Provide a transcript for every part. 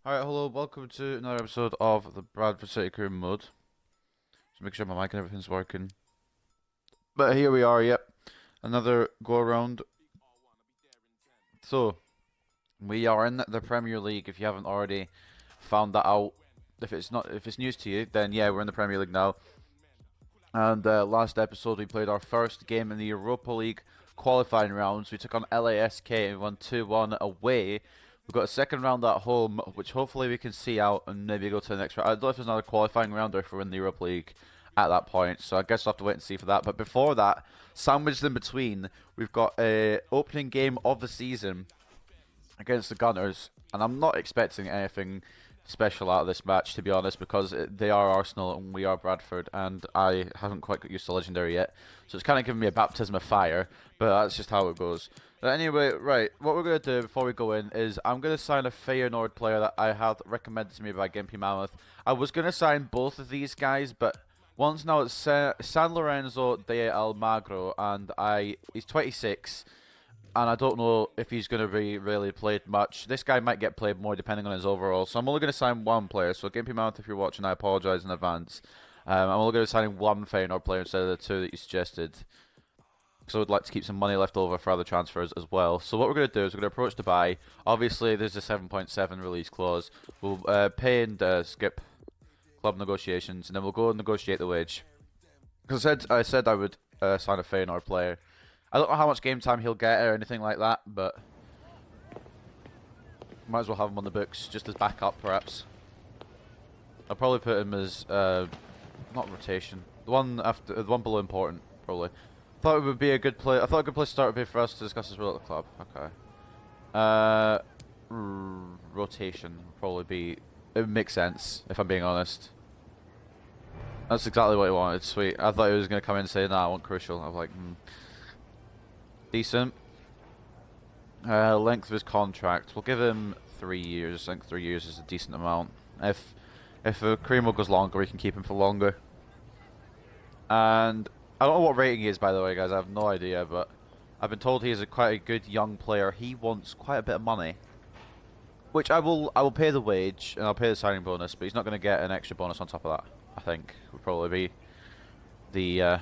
Alright, hello, welcome to another episode of the Bradford City Crew mode. Just make sure my mic and everything's working. But here we are, yep. Another go around. So, we are in the Premier League if you haven't already found that out. If it's news to you, then yeah, we're in the Premier League now. And last episode we played our first game in the Europa League qualifying rounds. We took on LASK and won 2-1 away. We've got a second round at home, which hopefully we can see out and maybe go to the next round. I don't know if there's another qualifying round or if we're in the Europa League at that point, so I guess we'll have to wait and see for that. But before that, sandwiched in between, we've got a opening game of the season against the Gunners, and I'm not expecting anything special out of this match, to be honest, because they are Arsenal and we are Bradford, and I haven't quite got used to Legendary yet, so it's kind of giving me a baptism of fire, but that's just how it goes. But anyway, right, what we're going to do before we go in is I'm going to sign a Feyenoord player that I had recommended to me by Gimpy Mammoth. I was going to sign both of these guys, but once now it's San Lorenzo de Almagro, and he's 26, and I don't know if he's going to be really played much. This guy might get played more depending on his overall, so I'm only going to sign one player. So Gimpy Mammoth, if you're watching, I apologise in advance. I'm only going to be signing one Feyenoord player instead of the two that you suggested, because I would like to keep some money left over for other transfers as well. So what we're going to do is we're going to approach to buy. Obviously, there's a 7.7 release clause. We'll pay and skip club negotiations, and then we'll go and negotiate the wage. Because I said I would sign a Feyenoord player. I don't know how much game time he'll get or anything like that, but might as well have him on the books just as backup, perhaps. I'll probably put him as not rotation. The one after, the one below important, probably. Thought it would be a good play. I thought a good place to start would be for us to discuss his role at the club. Okay. Rotation would probably be. It would make sense if I'm being honest. That's exactly what he wanted. Sweet. I thought he was going to come in and say, "Nah, I want crucial." I was like, Decent. Length of his contract. We'll give him 3 years. I think 3 years is a decent amount. If Karimo goes longer, we can keep him for longer. And I don't know what rating he is, by the way, guys. I have no idea, but I've been told he is quite a good young player. He wants quite a bit of money, which I will pay the wage and I'll pay the signing bonus, but he's not going to get an extra bonus on top of that. I think would probably be the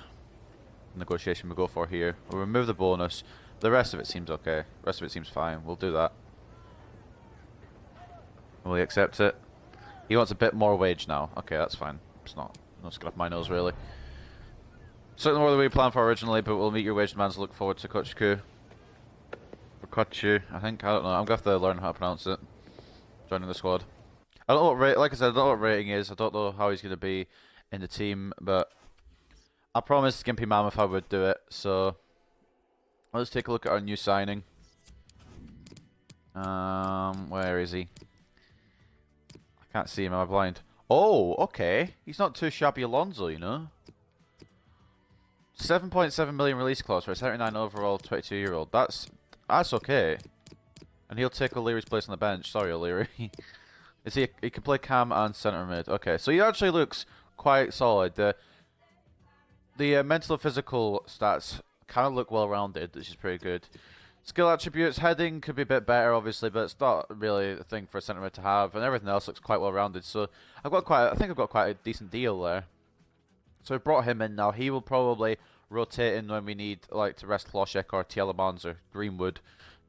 negotiation we go for here. We'll remove the bonus. The rest of it seems okay. The rest of it seems fine. We'll do that. Will he accept it? He wants a bit more wage now. Okay, that's fine. It's not skin off my nose really. Certainly more than we planned for originally, but we'll meet your wage demands. Look forward to Kochku. For Kochu, I think. I don't know. I'm gonna have to learn how to pronounce it. Joining the squad. I don't know what rate. Like I said, I don't know what rating is. I don't know how he's gonna be in the team, but I promised Gimpy Mammoth I would do it, so let's take a look at our new signing. Where is he? I can't see him, am I blind? Oh, okay. He's not too shabby Alonso, you know. 7.7 million release clause for a 79 overall 22-year-old. That's okay. And he'll take O'Leary's place on the bench. Sorry, O'Leary. He can play cam and centre mid. Okay, so he actually looks quite solid. The mental and physical stats kind of look well-rounded, which is pretty good. Skill attributes, heading could be a bit better, obviously, but it's not really a thing for a centre mid to have, and everything else looks quite well-rounded. So I think I've got quite a decent deal there. So I brought him in now. He will probably rotate in when we need, like, to rest Kloschek or Tielemans or Greenwood,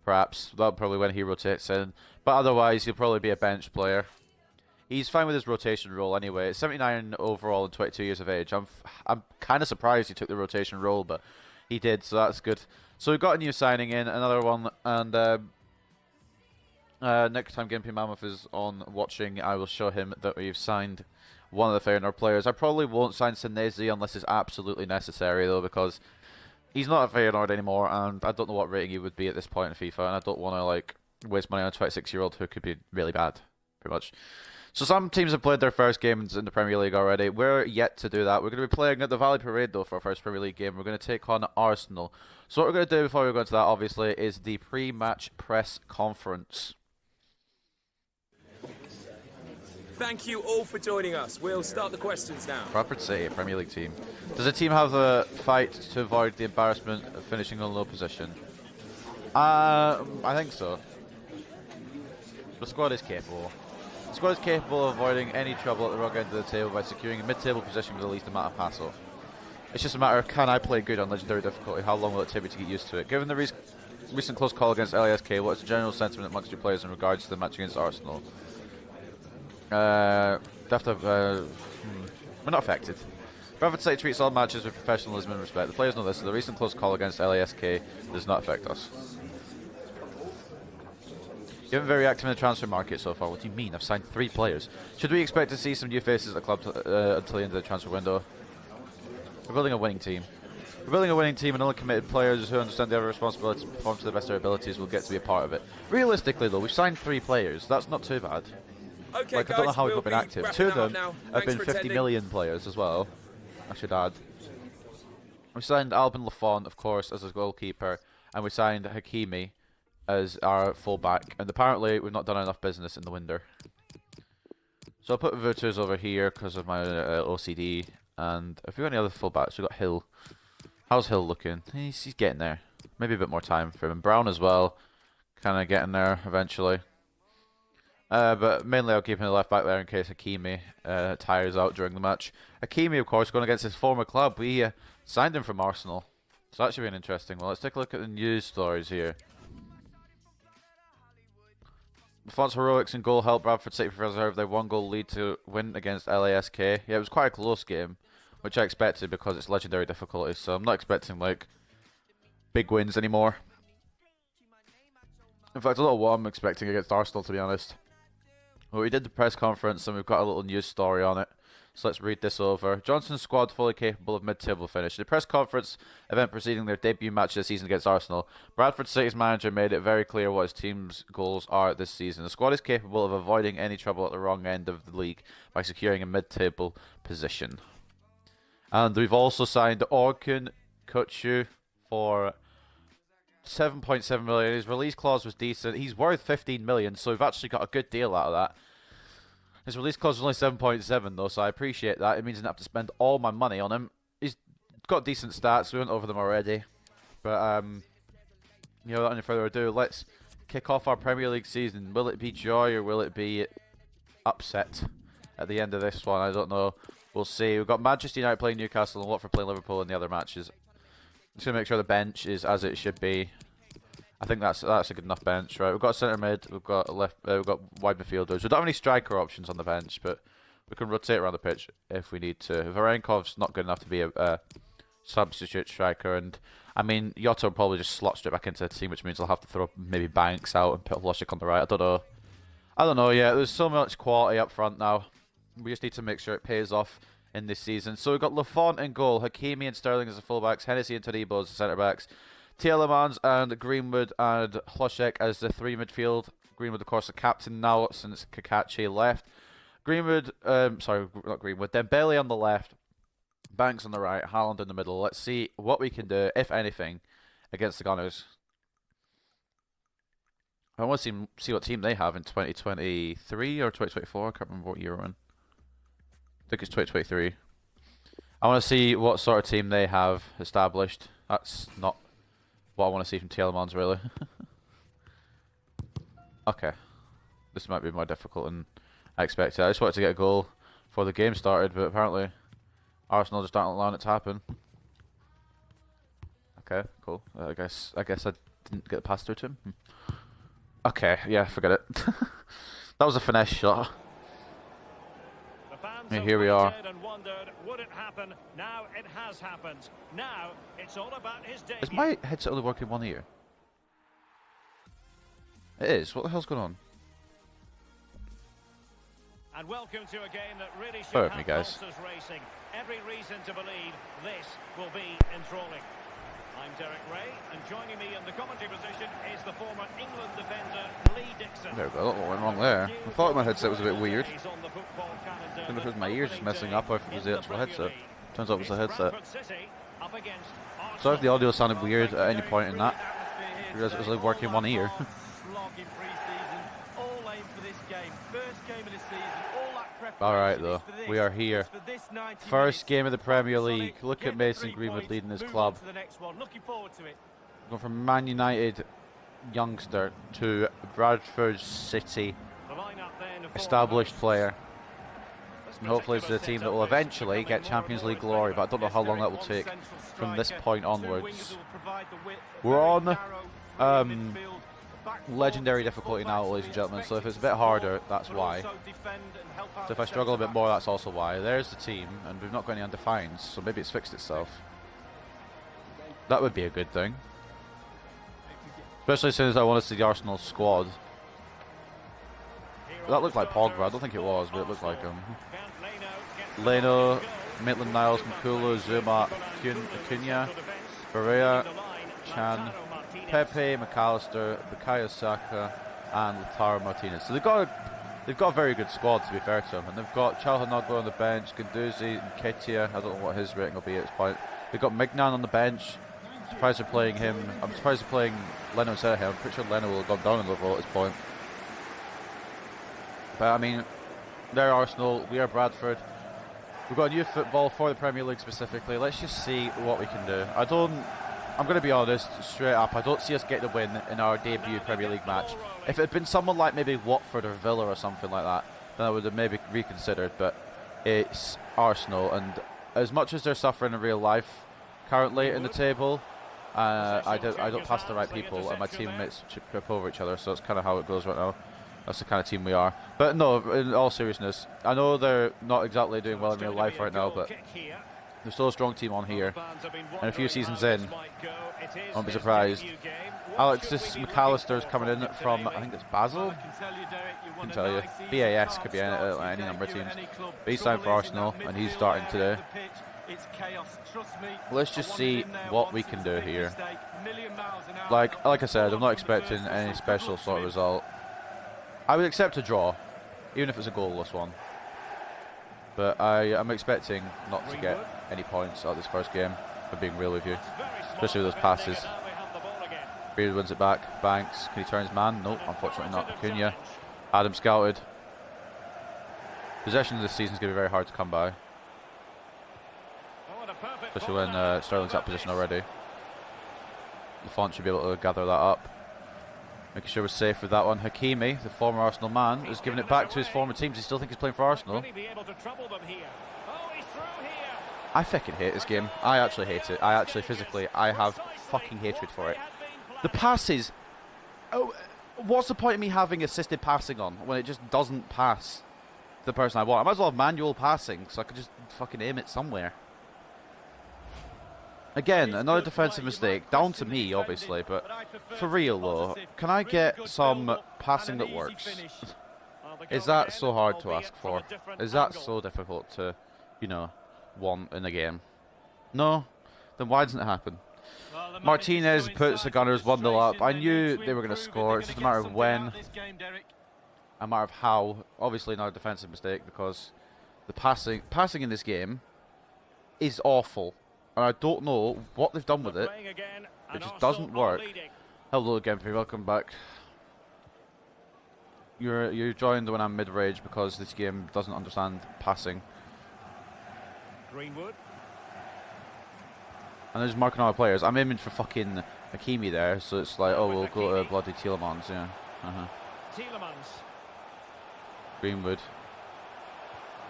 perhaps. That'll probably when he rotates in. But otherwise, he'll probably be a bench player. He's fine with his rotation role anyway. 79 overall and 22 years of age. I'm kind of surprised he took the rotation role, but he did, so that's good. So we've got a new signing in, another one, and next time Gimpy Mammoth is on watching, I will show him that we've signed one of the Feyenoord players. I probably won't sign Senesi unless it's absolutely necessary, though, because he's not a Feyenoord anymore, and I don't know what rating he would be at this point in FIFA, and I don't want to like waste money on a 26-year-old who could be really bad, pretty much. So some teams have played their first games in the Premier League already. We're yet to do that. We're going to be playing at the Valley Parade, though, for our first Premier League game. We're going to take on Arsenal. So what we're going to do before we go into that, obviously, is the pre-match press conference. Thank you all for joining us. We'll start the questions now. Bradford City, a Premier League team. Does the team have a fight to avoid the embarrassment of finishing on low position? I think so. The squad is capable. The squad is capable of avoiding any trouble at the wrong end of the table by securing a mid-table position with the least amount of hassle. It's just a matter of, can I play good on legendary difficulty? How long will it take me to get used to it? Given the recent close call against LASK, what is the general sentiment amongst your players in regards to the match against Arsenal? We're not affected. Bradford City treats all matches with professionalism and respect. The players know this, so the recent close call against LASK does not affect us. You haven't been very active in the transfer market so far. What do you mean? I've signed 3 players. Should we expect to see some new faces at the club until the end of the transfer window? We're building a winning team. We're building a winning team, and only committed players who understand they have a responsibility to perform to the best of their abilities will get to be a part of it. Realistically, though, we've signed 3 players. That's not too bad. Okay, like, guys, I don't know how we'll we've been active. 2 of them have been 50 million players as well, I should add. We signed Albin Lafont, of course, as a goalkeeper, and we signed Hakimi as our fullback, and apparently we've not done enough business in the window. So I'll put Virtus over here because of my OCD, and if we got any other fullbacks, we've got Hill. How's Hill looking? He's getting there. Maybe a bit more time for him. Brown as well, kind of getting there eventually. But mainly I'll keep him the left back there in case Hakimi tires out during the match. Hakimi, of course, going against his former club. We signed him from Arsenal, so that should be an interesting one. Let's take a look at the news stories here. Lafont's heroics and goal helped Bradford City preserve their 1-goal lead to win against LASK. Yeah, it was quite a close game, which I expected because it's legendary difficulty, so I'm not expecting, like, big wins anymore. In fact, a lot of what I'm expecting against Arsenal, to be honest. Well, we did the press conference, and we've got a little news story on it. So let's read this over. Johnson's squad fully capable of mid-table finish. The press conference event preceding their debut match this season against Arsenal, Bradford City's manager made it very clear what his team's goals are this season. The squad is capable of avoiding any trouble at the wrong end of the league by securing a mid-table position. And we've also signed Orkun Kutsu for 7.7 million. His release clause was decent. He's worth 15 million, so we've actually got a good deal out of that. His release clause was only 7.7 though, so I appreciate that. It means I don't have to spend all my money on him. He's got decent stats. We went over them already. But, you know, without any further ado, let's kick off our Premier League season. Will it be joy or will it be upset at the end of this one? I don't know. We'll see. We've got Manchester United playing Newcastle and Watford playing Liverpool in the other matches. Just going to make sure the bench is as it should be. I think that's a good enough bench, right? We've got centre mid, we've got we've got wide midfielders. We don't have any striker options on the bench, but we can rotate around the pitch if we need to. Varenkov's not good enough to be a substitute striker, and I mean Jota will probably just slot straight back into the team, which means I'll have to throw maybe Banks out and put Vloshik on the right. I don't know. Yeah, there's so much quality up front now. We just need to make sure it pays off in this season. So we've got Lafont in goal, Hakimi and Sterling as the fullbacks, Hennessy and Todibo as the centre backs. Tielemans and Greenwood and Hlošek as the 3 midfield. Greenwood, of course, the captain now since Kakachi left. Greenwood, sorry, not Greenwood. Dembele on the left, Banks on the right, Haaland in the middle. Let's see what we can do, if anything, against the Gunners. I want to see what team they have in 2023 or 2024. I can't remember what year we're in. I think it's 2023. I want to see what sort of team they have established. That's not what I want to see from Tielemans, really. Okay. This might be more difficult than I expected. I just wanted to get a goal before the game started, but apparently Arsenal just aren't allowing it to happen. Okay, cool. I guess I didn't get the pass through to him. Okay, yeah, forget it. That was a finesse shot. And here we are. And wondered, would it happen? Now it has happened. Now it's all about his debut. Is my headset only working one ear? It is. What the hell's going on? And welcome to a game that really should Bear with have me, guys. pulses racing. Every reason to believe this will be enthralling. I'm Derek Ray, and joining me in the commentary position is the former England defender Lee Dixon. There we go. What went wrong there? I thought my headset was a bit weird. I don't know if it was my ears just messing up or if it was the actual headset. Turns out it was the headset. So if the audio sounded weird at any point in that, I realised it was like working one ear. Alright though, we are here. First game of the Premier League. Look at Mason Greenwood leading his club. Going from Man United youngster to Bradford City established player. And hopefully it's the team that will eventually get Champions League glory, but I don't know how long that will take from this point onwards. We're on legendary difficulty now, ladies and gentlemen, so if it's a bit harder, that's why. So if I struggle a bit more, that's also why. There's the team, and we've not got any undefines, so maybe it's fixed itself. That would be a good thing. Especially since I want to see the Arsenal squad. That looked like Pogba. I don't think it was, but it looked like him. Leno, Maitland-Niles, Mkulu, Zuma, Acuna, Barea, Chan, Pepe, McAllister, Bukayo Saka, and Lautaro Martinez. So they've got a very good squad, to be fair to them. And they've got Calhanoglu on the bench, Guendouzi, and Ketia. I don't know what his rating will be at this point. They've got Mignan on the bench. I'm surprised they're playing him. I'm surprised they're playing Leno instead of him. I'm pretty sure Leno will have gone down in level at this point. But I mean, they're Arsenal, we are Bradford. We've got a new football for the Premier League specifically. Let's just see what we can do. I'm going to be honest, straight up, I don't see us getting a win in our debut Premier League match. If it had been someone like maybe Watford or Villa or something like that, then I would have maybe reconsidered. But it's Arsenal, and as much as they're suffering in real life currently in the table, I don't pass the right people, and my teammates trip over each other, so it's kind of how it goes right now. That's the kind of team we are. But no, in all seriousness, I know they're not exactly doing well in real life right now, but they're still a strong team on here. And a few seasons in, I won't be surprised. Alexis McAllister's coming in from, I think it's Basel? I can tell you. BAS could be any number of teams. But he's signed for Arsenal, and he's starting today. Let's just see what we can do here. Like I said, I'm not expecting any special sort of result. I would accept a draw, even if it's a goalless one. But I'm expecting not to get any points out of this first game, for being real with you. Especially with those passes. Beard wins it back. Banks, can he turn his man? Nope, unfortunately not. Acuna. Adam scouted. Possession this season is going to be very hard to come by. Especially when Sterling's out position already. The Font should be able to gather that up. Making sure we're safe with that one. Hakimi, the former Arsenal man, is giving it back to his former teams. He still thinks he's playing for Arsenal. I fucking hate this game. I actually hate it. I actually physically, I have fucking hatred for it. The passes. Oh, what's the point of me having assisted passing on when it just doesn't pass the person I want? I might as well have manual passing so I could just fucking aim it somewhere. Again, another defensive mistake, down to me obviously, but for real though, can I get some passing that works? Is that so hard to ask for? Is that so difficult to, you know, want in a game? No? Then why doesn't it happen? Martinez puts the Gunners 1-0 up. I knew they were going to score, it's just a matter of when, a matter of how. Obviously not a defensive mistake because the passing in this game is awful. And I don't know what they've done with it. It just doesn't work. Hello again, welcome back. You're joined when I'm mid-rage because this game doesn't understand passing. Greenwood. And they're just marking our players. I'm aiming for fucking Hakimi there, so it's like, oh, we'll go to bloody Tielemans, yeah. Tielemans. Greenwood.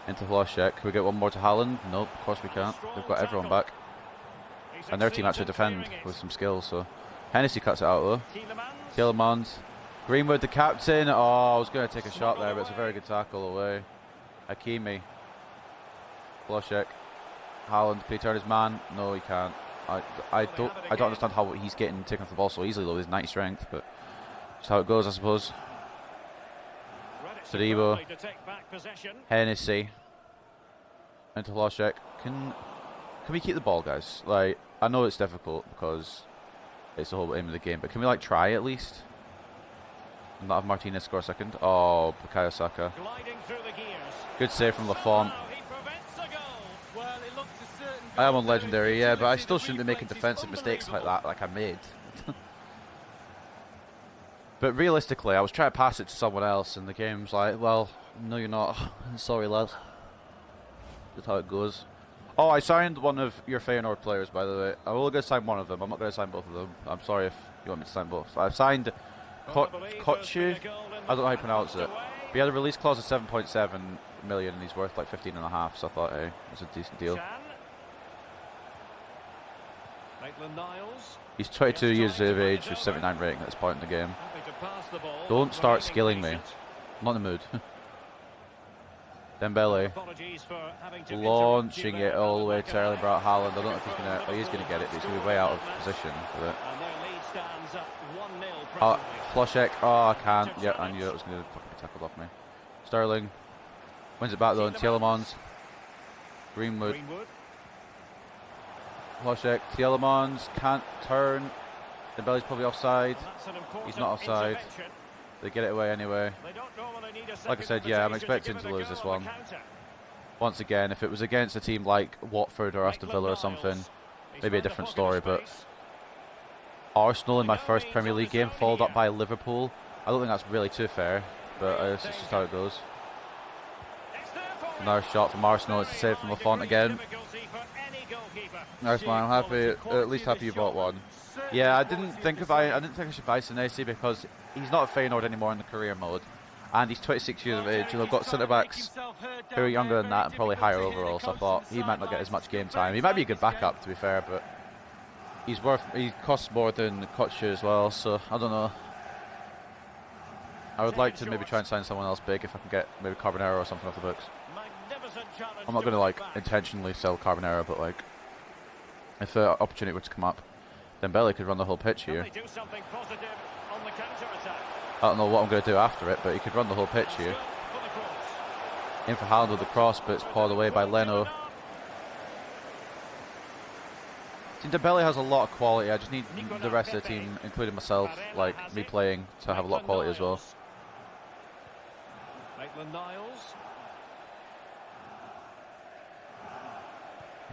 Into Hlošek. Can we get one more to Haaland? Nope, of course we can't. They've got everyone back. And their team actually defend with some skill, so Hennessy cuts it out though. Tielemans. Greenwood, the captain. Oh, I was going to take a shot there, but it's a very good tackle away. Hakimi. Hlošek. Haaland, can he turn his man? No, he can't. I don't understand how he's getting taken off the ball so easily though. He's 90 strength, but that's how it goes, I suppose. Sadibo. Hennessy. Into Hlošek. Can we keep the ball, guys? Like, I know it's difficult because it's the whole aim of the game, but can we like try at least? And not have Martinez score a second. Oh, Bukayo Saka. Good save from Lafont. I am on legendary, yeah, but I still shouldn't be making defensive mistakes like that, like I made. But realistically, I was trying to pass it to someone else, and the game's like, well, no, you're not. Sorry, lad. That's how it goes. Oh, I signed one of your Feyenoord players, by the way. I'm only going to sign one of them. I'm not going to sign both of them. I'm sorry if you want me to sign both. So I've signed Kochu. I don't know how you pronounce it. But he had a release clause of 7.7 million and he's worth like 15.5, so I thought, hey, it's a decent deal. He's 22 years of age with 79 rating at this point in the game. Don't start skilling me. I'm not in the mood. Dembele launching it all the way to Erling Braut Haaland. I don't know if he's gonna. Oh, he's gonna get it, but he's gonna be way out of position with it. Ploshek. Oh, I can't. Yeah, I knew it was gonna fucking be tackled off me. Sterling wins it back though, and Tielemans. Greenwood. Ploshek. Tielemans can't turn. Dembele's probably offside. He's not offside. They get it away anyway. Like I said, yeah, I'm expecting to lose this one. Once again, if it was against a team like Watford or Aston Villa or something, maybe a different story, but Arsenal in my first Premier League game followed up by Liverpool. I don't think that's really too fair, but it's just how it goes. Another shot from Arsenal. It's a save from Lafont again. Nice man, I'm happy, at least happy you bought one. Yeah, I didn't think I should buy Senesi because he's not at Feyenoord anymore in the career mode, and he's 26 years of age. And I've got centre backs who are younger than that and probably higher overall. So I thought he might not get as much game time. He might be a good backup, to be fair, but he costs more than Kotsche as well. So I don't know. I would like to maybe try and sign someone else big if I can get maybe Carbonero or something off the books. I'm not going to like intentionally sell Carbonero, but like if the opportunity were to come up. Dembele could run the whole pitch here. I don't know what I'm going to do after it, but he could run the whole pitch here. In for Haaland with the cross, but it's pawed away by Leno. See, Dembele has a lot of quality. I just need the rest of the team, including myself, like me playing, to have a lot of quality as well.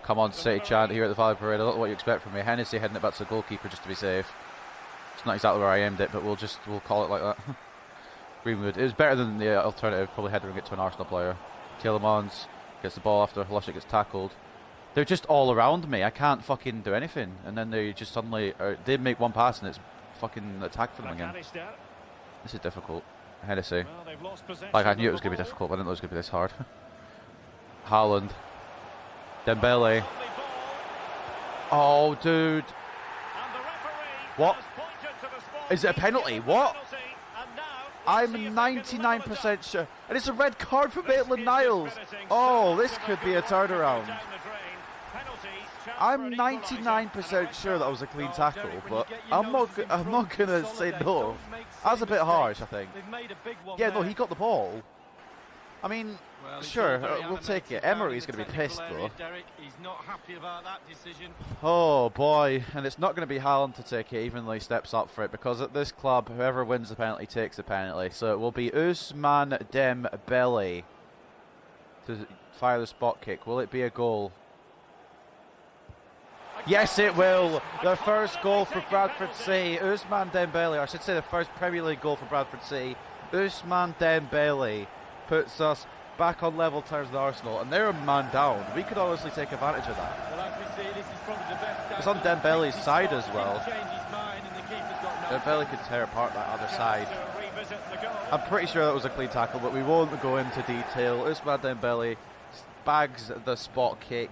Come on, City chant here at the Valley Parade. I don't know what you expect from me. Hennessy heading it back to the goalkeeper just to be safe. It's not exactly where I aimed it, but we'll call it like that. Greenwood. It was better than the alternative, probably headering it to an Arsenal player. Tielemans gets the ball after Hlošek gets tackled. They're just all around me. I can't fucking do anything. And then they just suddenly they make one pass and it's fucking attack for them again. This is difficult. Hennessy. Like I knew it was going to be difficult, but I didn't know it was going to be this hard. Haaland. Dembele. Oh, dude. What? Is it a penalty? What? I'm 99% sure. And it's a red card for Maitland-Niles. Oh, this could be a turnaround. I'm 99% sure that was a clean tackle, but I'm not going to say no. That's a bit harsh, I think. Yeah, no, he got the ball. I mean, sure, we'll take it. Emery's going to be pissed, though. Oh, boy. And it's not going to be Haaland to take it, even though he steps up for it, because at this club, whoever wins the penalty takes the penalty. So it will be Ousmane Dembele to fire the spot kick. Will it be a goal? Yes, it will. The first goal for Bradford City. Ousmane Dembele, or I should say the first Premier League goal for Bradford City. Ousmane Dembele puts us back on level terms with Arsenal, and they're a man down. We could honestly take advantage of that. Well, as we see, this is probably the best. It's on Dembele's side as well. Dembele could tear apart that other side. I'm pretty sure that was a clean tackle, but we won't go into detail. Ousmane Dembele bags the spot kick.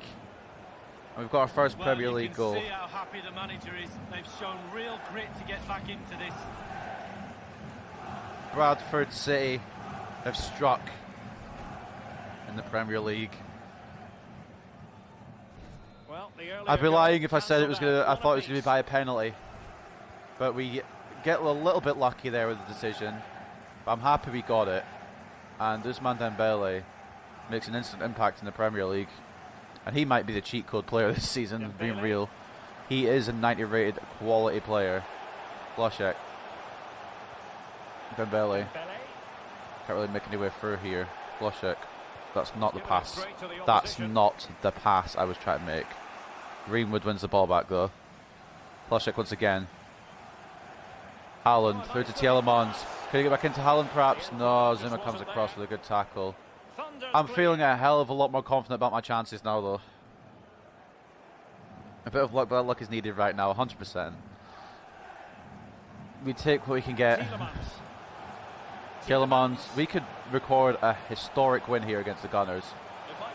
And we've got our first Premier League goal. You can see how happy the manager is. They've shown real grit to get back into this. Bradford City have struck in the Premier League. I'd be lying if I said it was gonna. I thought it was gonna be by a penalty, but we get a little bit lucky there with the decision. But I'm happy we got it, and Ousmane Dembele makes an instant impact in the Premier League, and he might be the cheat code player this season. Being real, he is a 90 rated quality player. Hlošek. Dembele. Can't really make any way through here. Hlošek. That's not the pass. That's not the pass I was trying to make. Greenwood wins the ball back though. Hlošek once again. Haaland through to Tielemans. Can he get back into Haaland perhaps? No, Zuma comes across with a good tackle. I'm feeling a hell of a lot more confident about my chances now though. A bit of luck, but luck is needed right now, 100%. We take what we can get. Tielemans, we could record a historic win here against the Gunners.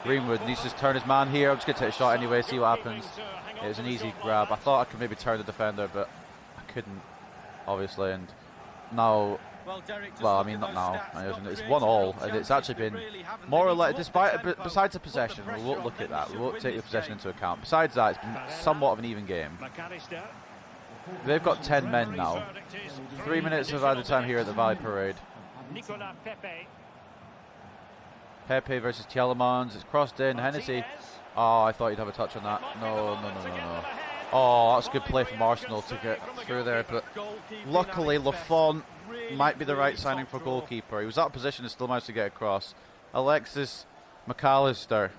Greenwood needs to turn his man here. I'm just going to take a shot anyway, see what happens. It was an easy grab. I thought I could maybe turn the defender, but I couldn't, obviously. And now, well, I mean, not now. It's 1-1, and it's actually been more or less, besides the possession, we won't look at that. We won't take the possession into account. Besides that, it's been somewhat of an even game. They've got 10 men now. 3 minutes of added time here at the Valley Parade. Pepe versus Tielemans. It's crossed in. Hennessy. Oh, I thought he'd have a touch on that. No. Oh, that's a good play from Arsenal to get through there. But luckily, Lafont might be the right signing for goalkeeper. He was out of position and still managed to get across. Alexis McAllister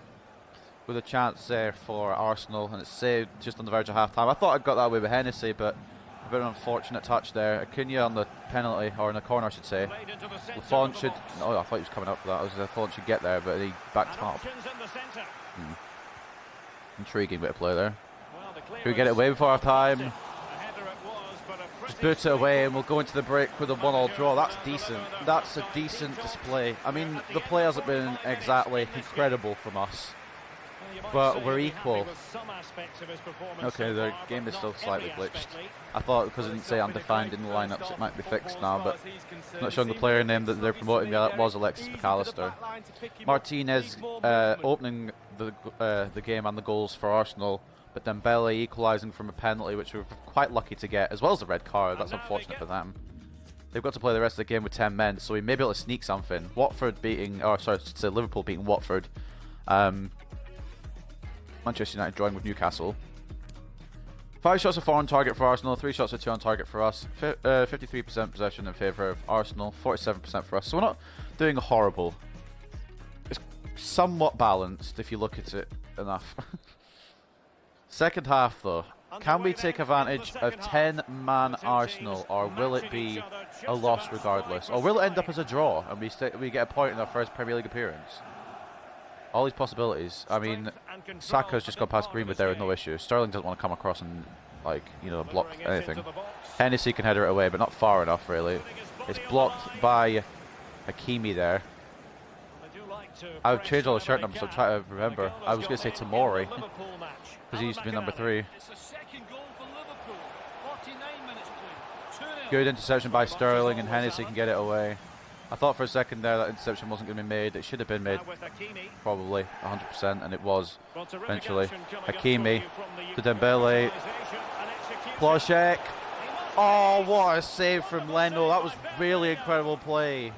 with a chance there for Arsenal, and it's saved just on the verge of half time. I thought I'd got that away with Hennessy, but a bit of an unfortunate touch there. Acuna on the penalty, or in the corner I should say. Lafont should, oh, I thought he was coming up for that. I thought should get there, but he backed up. Intriguing bit of play there. Can we get it away before half time? Just boot it away and we'll go into the break with a 1-1 draw. That's decent. That's a decent display. I mean, the play hasn't been exactly incredible from us, but we're equal. Okay, the game is still slightly glitched. I thought because it didn't say undefined in the lineups, it might be fixed now, but not showing the player name that they're promoting. Yeah, that was Alexis McAllister. Martinez opening the game and the goals for Arsenal, but Dembele equalising from a penalty, which we were quite lucky to get, as well as the red card. That's unfortunate for them. They've got to play the rest of the game with 10 men, so we may be able to sneak something. Liverpool beating Watford. Manchester United drawing with Newcastle. 5 shots are 4 on target for Arsenal, 3 shots are 2 on target for us. 53% possession in favour of Arsenal, 47% for us. So we're not doing horrible. It's somewhat balanced if you look at it enough. Second half though, can we take advantage of 10-man Arsenal, or will it be a loss regardless? Or will it end up as a draw and we get a point in our first Premier League appearance? All these possibilities. I mean, Saka's just gone past Greenwood there with no issue. Sterling doesn't want to come across and, like, you know, block anything. Hennessy can header it away, but not far enough, really. It's blocked by Hakimi there. I've changed all the shirt numbers, so I'm trying to remember. I was going to say Tomori, because he used to be number 3. Good interception by Sterling, and Hennessy can get it away. I thought for a second there that interception wasn't going to be made. It should have been made, probably 100%, and it was eventually. Hakimi to Dembele. Ploshek. Oh, what a save from Leno. That was really incredible play.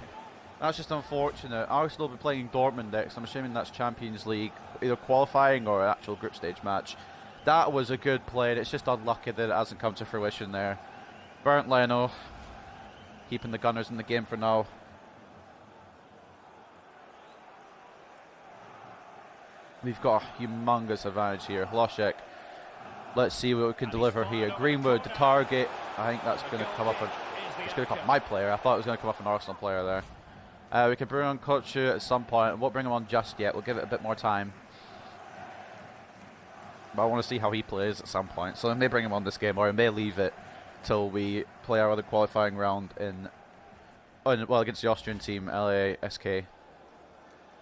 That's just unfortunate. Arsenal will be playing Dortmund next. I'm assuming that's Champions League, either qualifying or an actual group stage match. That was a good play, and it's just unlucky that it hasn't come to fruition there. Burnt Leno, keeping the Gunners in the game for now. We've got a humongous advantage here. Hlošek, let's see what we can deliver here. Greenwood, the target. I think that's going to come up. It's going to come up my player. I thought it was going to come up an Arsenal player there. We can bring on Kochu at some point. We won't bring him on just yet. We'll give it a bit more time. But I want to see how he plays at some point. So I may bring him on this game, or I may leave it till we play our other qualifying round against the Austrian team, LASK,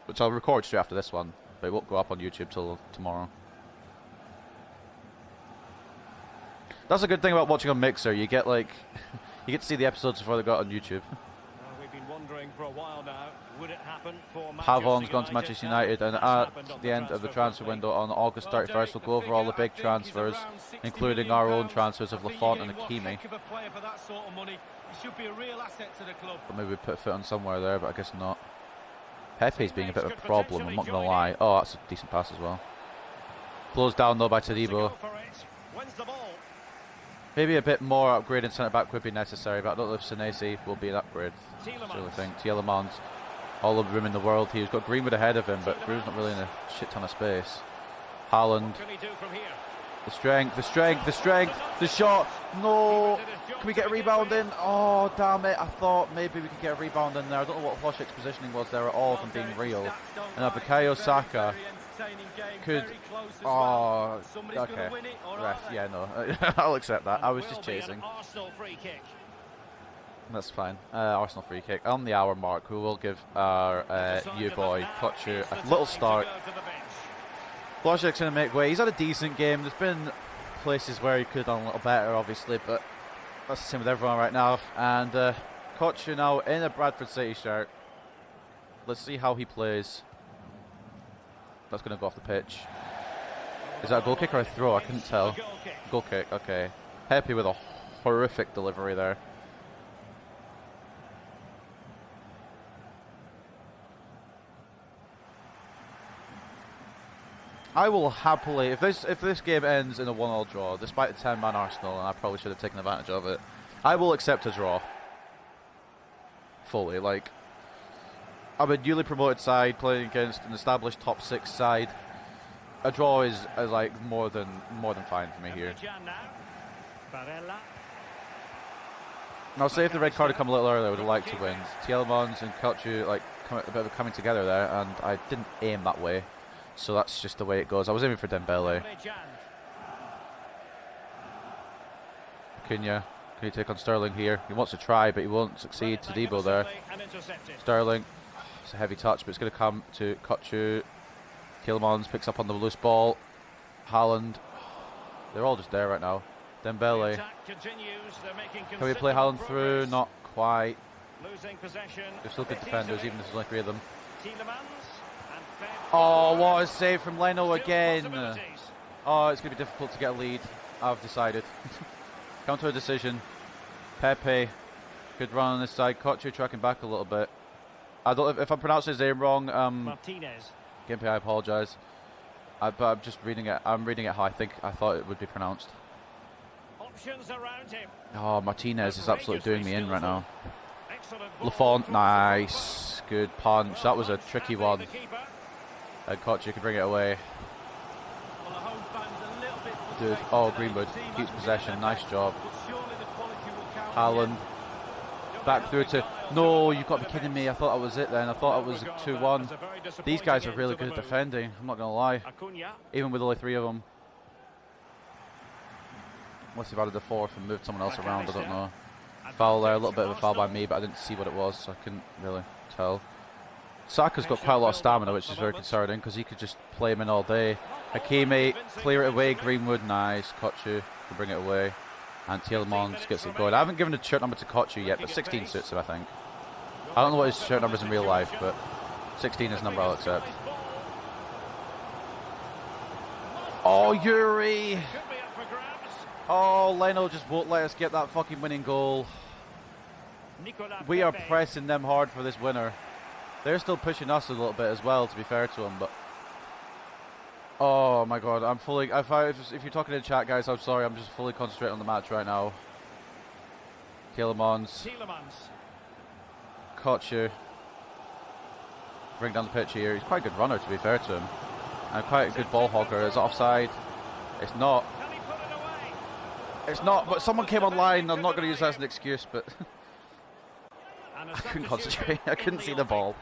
which I'll record straight after this one, but it won't go up on YouTube till tomorrow. That's a good thing about watching on Mixer. You get you get to see the episodes before they go out on YouTube. We've been wondering for a while now, would it happen for Pavon's gone to Manchester United, and at the end of the transfer window on August 31st, we'll go over all the big transfers, including our own transfers of Lafont and Hakimi. But maybe we put a foot on somewhere there, but I guess not. Pepe's being a bit of a problem, I'm not going to lie. Oh, that's a decent pass as well. Closed down though by Todibo. Maybe a bit more upgrade in centre-back would be necessary, but I don't know if Senesi will be an upgrade. I really think. Tielemans, all the room in the world. He's got Greenwood ahead of him, but Greenwood's not really in a shit ton of space. Haaland. The strength, the shot. No. Can we get a rebound in? Oh, damn it. I thought maybe we could get a rebound in there. I don't know what Hlošek's positioning was there at all, if I'm being real. And Bukayo Saka could... Oh, okay. Ref, yeah, no. I'll accept that. I was just chasing. That's fine. Arsenal free kick on the hour mark. We will give our new boy Kutcher a little start. Blazek's going to make way. He's had a decent game. There's been places where he could have done a little better, obviously, but that's the same with everyone right now. And Kutcher now in a Bradford City shirt. Let's see how he plays. That's going to go off the pitch. Is that a goal kick or a throw? I couldn't tell. Goal kick, okay. Pepe with a horrific delivery there. I will happily, if this game ends in a 1-1 draw, despite the 10-man Arsenal, and I probably should have taken advantage of it, I will accept a draw. Fully, like, I'm a newly promoted side playing against an established top 6 side. A draw is like more than fine for me here. Now, say if the red card had come a little earlier, I would have liked to win. Tielemans and Kutcher, like, a bit of coming together there, and I didn't aim that way. So that's just the way it goes. I was aiming for Dembele. Cunha, can he take on Sterling here? He wants to try, but he won't succeed. To Debo there. Sterling, it's a heavy touch, but it's going to come to Kutcher. Tielemans picks up on the loose ball. Haaland, they're all just there right now. Dembele. Can we play Haaland through? Not quite. They're still good defenders, even if there's only 3 of them. Oh, what a save from Leno again. Oh, it's going to be difficult to get a lead, I've decided. Come to a decision. Pepe, good run on this side. Kutcher tracking back a little bit. I don't if I'm pronouncing his name wrong. Martinez. Gimpy, I apologise. But I'm just reading it. I'm reading it how I thought it would be pronounced. Options around him. Oh, Martinez is absolutely doing me in right now. Lafont, nice. Good punch. That was a tricky one. And Kutcher can bring it away. Dude, oh, Greenwood keeps possession. Nice job. Haaland. Back through to... No, you've got to be kidding me. I thought that was it then. I thought it was 2-1. These guys are really good at defending. I'm not going to lie. Even with only 3 of them. Unless they've added the 4th and moved someone else around, I don't know. Foul there, a little bit of a foul by me, but I didn't see what it was, so I couldn't really tell. Saka's got quite a lot of stamina, which is very concerning, because he could just play him in all day. Hakimi, clear it away. Greenwood, nice. Kutcher can bring it away. And Tielemans gets it going. I haven't given a shirt number to Kutcher yet, but 16 suits him, I think. I don't know what his shirt number is in real life, but 16 is the number I'll accept. Oh, Yuri! Oh, Leno just won't let us get that fucking winning goal. We are pressing them hard for this winner. They're still pushing us a little bit as well, to be fair to them, but... Oh my god, I'm fully... If you're talking in chat, guys, I'm sorry, I'm just fully concentrating on the match right now. Tielemans. Kutcher. Bring down the pitch here. He's quite a good runner, to be fair to him. And quite a good ball hogger. Is it offside? It's not. It's not, but someone came online. I'm not going to use that as an excuse, but... I couldn't concentrate. I couldn't see the ball.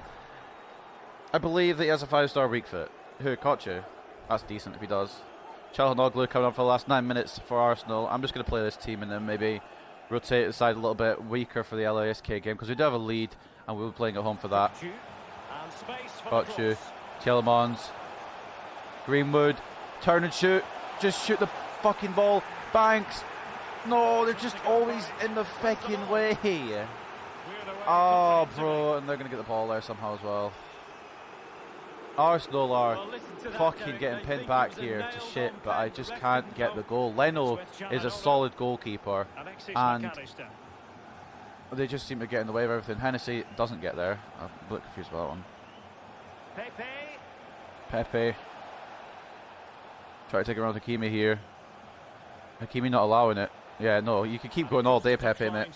I believe that he has a 5-star weak foot. Who, Kutcher? That's decent if he does. Çalhanoğlu coming on for the last 9 minutes for Arsenal. I'm just going to play this team and then maybe rotate the side a little bit weaker for the LASK game, because we do have a lead and we'll be playing at home for that. Kutcher, Tielemans, Greenwood, turn and shoot. Just shoot the fucking ball. Banks. No, they're just always in the fucking way. Oh, bro, and they're going to get the ball there somehow as well. Arsenal are fucking getting pinned back here to shit, but I just can't get the goal. Leno is a solid goalkeeper, and they just seem to get in the way of everything. Hennessy doesn't get there. I'm a bit confused about that one. Pepe. Try to take it around Hakimi here. Hakimi not allowing it. Yeah, no, you can keep going all day, Pepe, mate.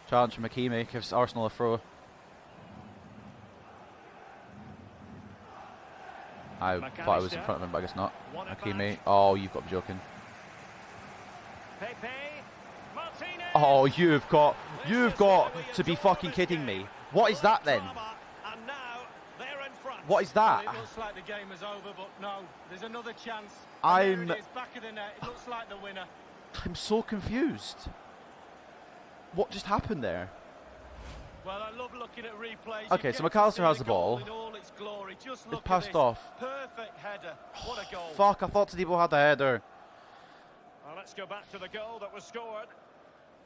Challenge from Hakimi gives Arsenal a throw. I thought I was in front of him, but I guess not. Hakimi. Oh, you've got to be joking. Oh, you've got to be fucking kidding me. What is that then? What is that? Well, it looks like the game is over, but no, there's another chance. I'm there it is, back of the net. It looks like the winner. I'm so confused. What just happened there? Well, I love looking at replays. Okay, so McAllister has the ball. In all its glory. Just It's look passed at this. off. Perfect header. What a goal. Fuck, I thought Tadibo had the header. Well, let's go back to the goal that was scored.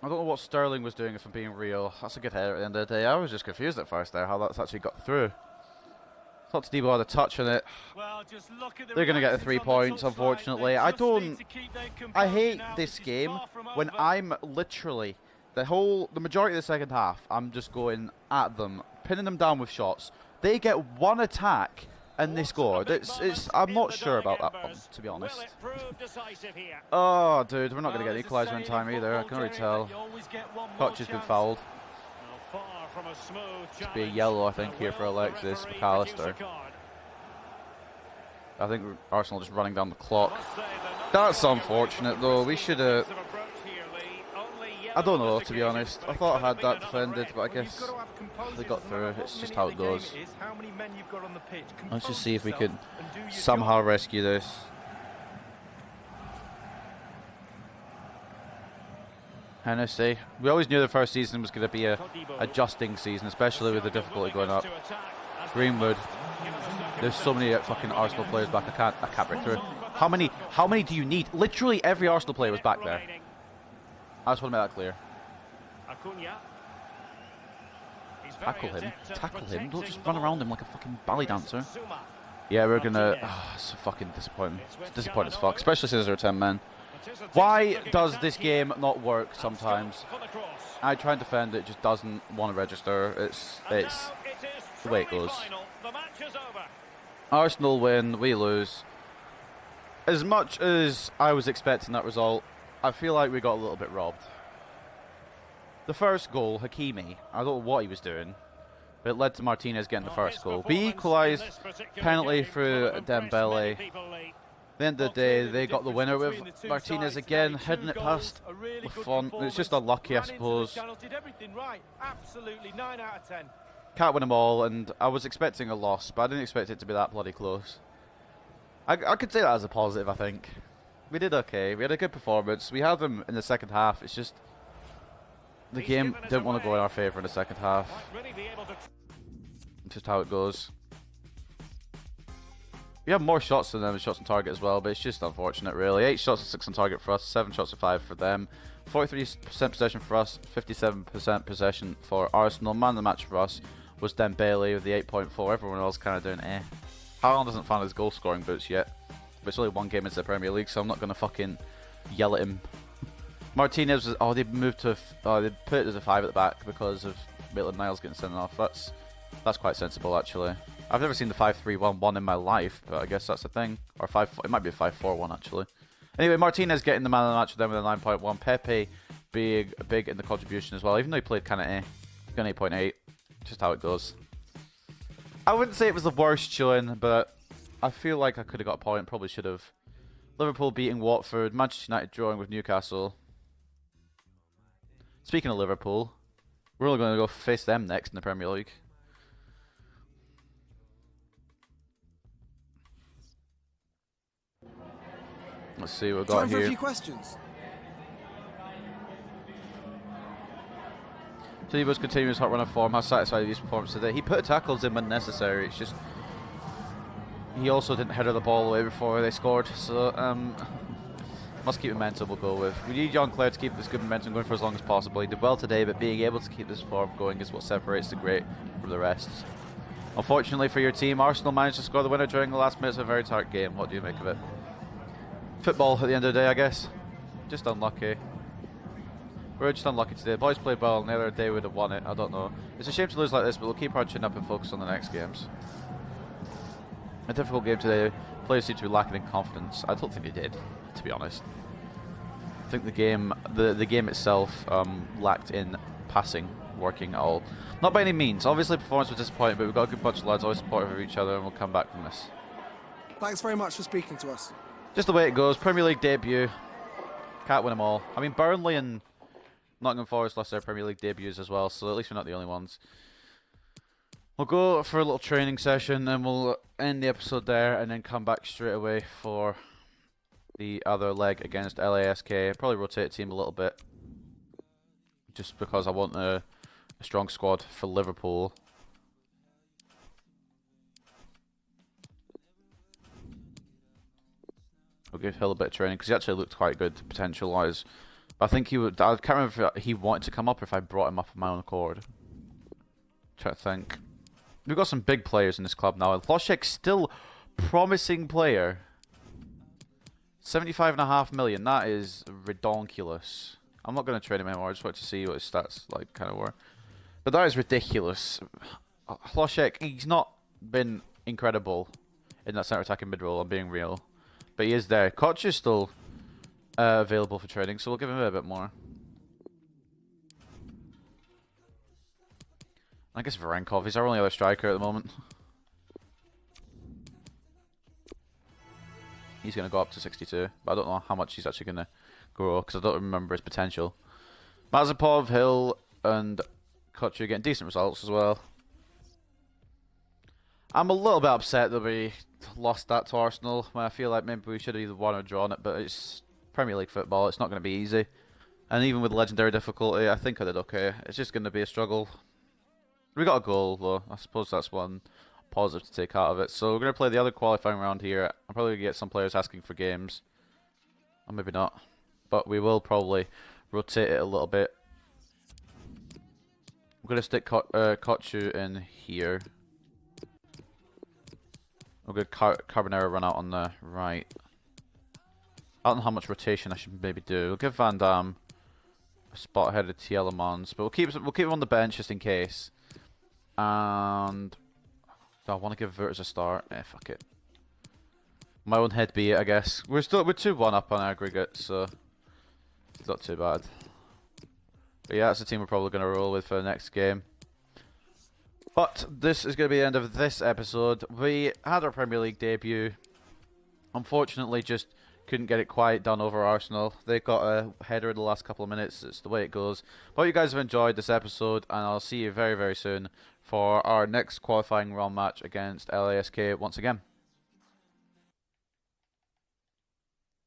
I don't know what Sterling was doing, if I'm being real. That's a good header at the end of the day. I was just confused at first there, how that's actually got through. Thought Tadibo had a touch on it. Well, just look at the They're going to get the 3 reactions on points, the touchline. unfortunately. They I just don't... need to keep their I composure hate now. this is game far from when over. I'm literally... The majority of the second half, I'm just going at them, pinning them down with shots. They get one attack and they score. I'm not sure about that one, to be honest. Will it prove decisive here? Oh, dude, we're not going to Well, get there's a equaliser in saying time either. I football, can already Jerry, tell. that you always get one more Koch has been chance. fouled. Well, far from a smooth Should be a challenge. yellow, I think, here for Will the Alexis referee McAllister. produce a card? I think Arsenal just running down the clock. Must say they're not That's showing unfortunate, a though. We should have... defensive approach here, Lee. Only I don't yellow know, this to be occasion, honest. but I it thought I could had have that been another defended, red. but I Well, guess you've got to have composure. they got Doesn't through. matter It's what just minute how of it the game goes. is, how many men you've got on the pitch. Let's Compose just see if we yourself can and do your somehow job. rescue this. Hennessy. We always knew the first season was going to be a adjusting season, especially with the difficulty going up. Greenwood. There's so many fucking Arsenal players back. I can't break through. How many do you need? Literally every Arsenal player was back there. I just want to make that clear. Acuna. He's very Tackle him. adept at Tackle him. Don't protecting just the run around ball. him like a fucking ballet dancer. Zuma. Yeah, we're gonna... Martinez. Oh, it's fucking disappointing. It's with It's disappointing as Gallinari. fuck, especially since there are 10 men. It is a Why decent-looking does attack this here. game not work sometimes? For the cross. I try and defend it, it just doesn't want to register. It's And now it is the way it truly goes. final. The match is over. Arsenal win, we lose. As much as I was expecting that result, I feel like we got a little bit robbed. The first goal, Hakimi, I don't know what he was doing, but it led to Martinez getting the Well, first his goal. We performance in equalised, this particular penalty game through will impress Dembele. many people, Lee. At the end of the day, they got the winner with Martinez again, heading it past Lafont. It's just unlucky, I suppose. Did everything right. Absolutely 9 out of 10. Can't win them all, and I was expecting a loss, but I didn't expect it to be that bloody close. I could say that as a positive, I think. We did okay. We had a good performance. We had them in the second half. It's just the He's game given us didn't want to go away. in our favour in the second half. Might really be able to It's just how it goes. We have more shots than them, and shots on target as well, but it's just unfortunate, really. 8 shots and 6 on target for us, 7 shots and 5 for them. 43% possession for us, 57% possession for Arsenal. Man of the match for us was Dembele with the 8.4. Everyone else kind of doing eh. Haaland hasn't found his goal scoring boots yet, but it's only 1 game into the Premier League, so I'm not going to fucking yell at him. Martinez was, they moved to, they put it as a 5 at the back because of Maitland-Niles getting sent off. That's quite sensible, actually. I've never seen the 5-3-1-1 in my life, but I guess that's a thing. Or it might be a 5-4-1 actually. Anyway, Martinez getting the man of the match with them with a 9.1. Pepe being big in the contribution as well, even though he played kind of got an 8.8. Just how it goes. I wouldn't say it was the worst showing, but I feel like I could have got a point. Probably should have. Liverpool beating Watford. Manchester United drawing with Newcastle. Speaking of Liverpool, we're only going to go face them next in the Premier League. Let's see what we've got Time for a here. few questions. Tadebo's continuous hot run of form. How satisfied with his performance today? He put tackles in when necessary. It's just he also didn't header the ball away before they scored. So must keep momentum. We'll go with. We need John Clare to keep this good momentum going for as long as possible. He did well today, but being able to keep this form going is what separates the great from the rest. Unfortunately for your team, Arsenal managed to score the winner during the last minutes of a very tight game. What do you make of it? Football at the end of the day, I guess. Just unlucky. We're just unlucky today. The boys played well, and the other day would have won it. I don't know. It's a shame to lose like this, but we'll keep our chin up and focus on the next games. A difficult game today. Players seem to be lacking in confidence. I don't think they did, to be honest. I think the game itself lacked in passing, working at all. Not by any means. Obviously, performance was disappointing, but we've got a good bunch of lads, always supportive of each other, and we'll come back from this. Thanks very much for speaking to us. Just the way it goes. Premier League debut. Can't win them all. I mean, Burnley and Nottingham Forest lost their Premier League debuts as well, so at least we're not the only ones. We'll go for a little training session, and we'll end the episode there, and then come back straight away for the other leg against LASK. Probably rotate the team a little bit. just because I want a strong squad for Liverpool. We'll give Hill a bit of training because he actually looked quite good potential-wise. But I think he would. I can't remember if he wanted to come up or if I brought him up of my own accord. Try to think. We've got some big players in this club now. Hlošek's still promising player. 75.5 million. That is redonkulous. I'm not going to trade him anymore. I just want to see what his stats like kind of were. But that is ridiculous. Hlošek, he's not been incredible in that centre attacking mid role. I'm being real. But he is there. Koch is still available for trading, so we'll give him a bit more. I guess Varenkov, he's our only other striker at the moment. He's going to go up to 62, but I don't know how much he's actually going to grow, because I don't remember his potential. Mazepov, Hill, and Koch are getting decent results as well. I'm a little bit upset that we lost that to Arsenal, when I feel like maybe we should have either won or drawn it, but it's Premier League football, it's not going to be easy. And even with legendary difficulty, I think I did okay. It's just going to be a struggle. We got a goal, though. I suppose that's one positive to take out of it. So we're going to play the other qualifying round here. I'm probably going to get some players asking for games. Or maybe not. But we will probably rotate it a little bit. I'm going to stick Kochu in here. We're going to Carbonero run out on the right. I don't know how much rotation I should maybe do. We'll give Van Damme a spot ahead of Tielemans, but we'll keep him on the bench just in case. And do I want to give Virtus a start? Fuck it. My own head be it, I guess. We're 2-1 up on aggregate, so it's not too bad. But yeah, that's the team we're probably going to roll with for the next game. But this is going to be the end of this episode. We had our Premier League debut. Unfortunately, just couldn't get it quite done over Arsenal. They got a header in the last couple of minutes. It's the way it goes. But you guys have enjoyed this episode, and I'll see you very, very soon for our next qualifying round match against LASK once again.